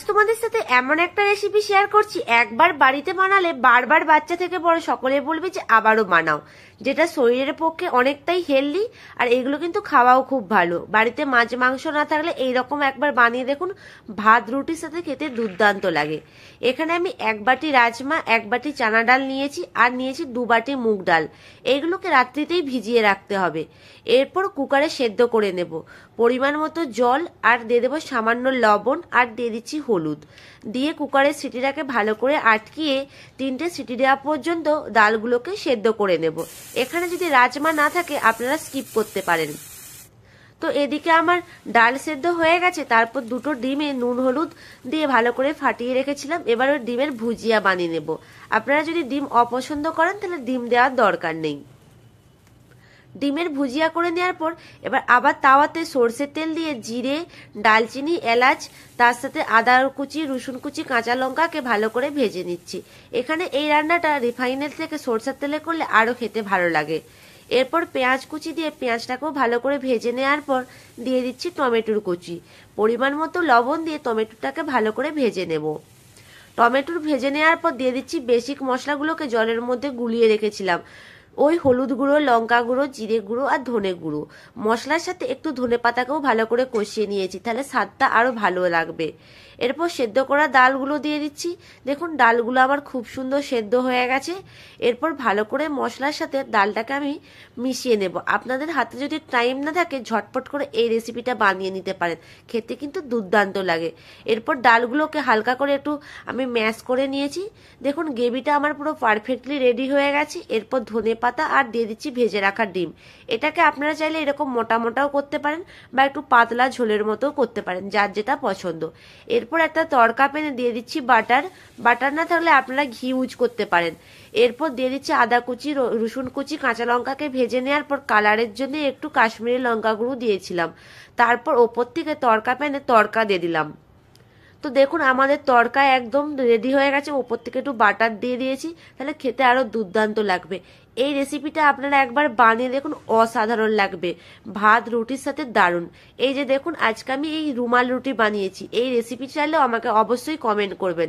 তোমাদের সাথে এমন একটা রেসিপি শেয়ার করছি, একবার বাড়িতে বানালে বারবার বাচ্চা থেকে বড় সকলে বলবে যে আবারও বানাও, যেটা শরীরের পক্ষে অনেকটাই হেলদি। আর এগুলো কিন্তু খাওয়াও খুব ভালো। বাড়িতে মাছ মাংস না থাকলে এইরকম একবার বানিয়ে দেখুন, ভাত রুটির সাথে খেতে দুর্দান্ত লাগে। এখানে আমি 1 বাটি রাজমা, 1 বাটি চানা ডাল নিয়েছি, আর নিয়েছি 2 বাটি মুগ ডাল। এইগুলোকে রাত্রিতেই ভিজিয়ে রাখতে হবে। এরপর কুকারে সেদ্ধ করে নেব। পরিমাণ মতো জল, আর দিয়ে দেবো সামান্য লবণ, আর দিয়ে দিচ্ছি হলুদ। দিয়ে কুকারের সিটিটাকে ভালো করে আটকিয়ে 3টে সিটি দেওয়া পর্যন্ত ডালগুলোকে সেদ্ধ করে নেব। এখানে যদি রাজমা না থাকে আপনারা স্কিপ করতে পারেন। তো এদিকে আমার ডাল সেদ্ধ হয়ে গেছে। তারপর 2টো ডিমে নুন হলুদ দিয়ে ভালো করে ফাটিয়ে রেখেছিলাম। এবার ওই ডিমের ভুজিয়া বানিয়ে নেব। আপনারা যদি ডিম অপছন্দ করেন তাহলে ডিম দেওয়ার দরকার নেই। ডিমের ভুজিয়া করে নেওয়ার পর এবার আবার তাওয়াতে সরষের তেল দিয়ে জিরে, ডালচিনি, এলাচ, তার সাথে আদা কুচি, রসুন কুচি, কাঁচা লঙ্কাকে ভালো করে ভেজে নিচ্ছি। এখানে এই রান্নাটা রিফাইনের থেকে সরষের তেলে করলে আরও খেতে ভালো লাগে। এরপর পেঁয়াজ কুচি দিয়ে পেঁয়াজটাকেও ভালো করে ভেজে নেওয়ার পর দিয়ে দিচ্ছি টমেটোর কুচি। পরিমাণ মতো লবণ দিয়ে টমেটোটাকে ভালো করে ভেজে নেব। টমেটোর ভেজে নেওয়ার পর দিয়ে দিচ্ছি বেসিক মশলাগুলোকে জলের মধ্যে গুলিয়ে রেখেছিলাম। ওই হলুদ গুঁড়ো, লঙ্কা গুঁড়ো, জিরে গুঁড়ো আর ধনে গুঁড়ো। মশলার সাথে একটু ধনে পাতাকেও ভালো করে কষিয়ে নিয়েছি, তাহলে স্বাদটা আরো ভালো লাগবে। এরপর সেদ্ধ করা ডালগুলো দিয়ে দিচ্ছি। দেখুন ডালগুলো আমার খুব সুন্দর সেদ্ধ হয়ে গেছে। এরপর ভালো করে মশলার সাথে ডালটাকে আমি মিশিয়ে নেব। আপনাদের হাতে যদি টাইম না থাকে ঝটপট করে এই রেসিপিটা বানিয়ে নিতে পারেন, খেতে কিন্তু দুর্দান্ত লাগে। এরপর ডালগুলোকে হালকা করে একটু আমি ম্যাশ করে নিয়েছি। দেখুন গ্রেভিটা আমার পুরো পারফেক্টলি রেডি হয়ে গেছে। এরপর ধনে পাতা আর দিয়ে দিচ্ছি ভেজে রাখা ডিম। এটাকে আপনারা চাইলে এরকম মোটা মোটাও করতে পারেন বা একটু পাতলা ঝোলের মতোও করতে পারেন, যার যেটা পছন্দ। এরপর একটা তড়কা প্যানে দিয়ে দিচ্ছি বাটার। বাটার না থাকলে আপনারা ঘি ইউজ করতে পারেন। এরপর দিয়ে দিচ্ছি আদা কুচি, রসুন কুচি, কাঁচা লঙ্কাকে ভেজে নেওয়ার পর কালারের জন্য একটু কাশ্মীরি লঙ্কা গুঁড়ো দিয়েছিলাম। তারপর ওপর থেকে তড়কা প্যানে তড়কা দিয়ে দিলাম। তো দেখুন আমাদের তড়কা একদম রেডি হয়ে গেছে। ওপর থেকে একটু বাটার দিয়ে দিয়েছি, তাহলে খেতে আরো দুর্দান্ত লাগবে। এই রেসিপিটা আপনারা একবার বানিয়ে দেখুন, অসাধারণ লাগবে। ভাত রুটির সাথে দারুণ। এই যে দেখুন আজকে আমি এই রুমাল রুটি বানিয়েছি। এই রেসিপি চাইলেও আমাকে অবশ্যই কমেন্ট করবেন।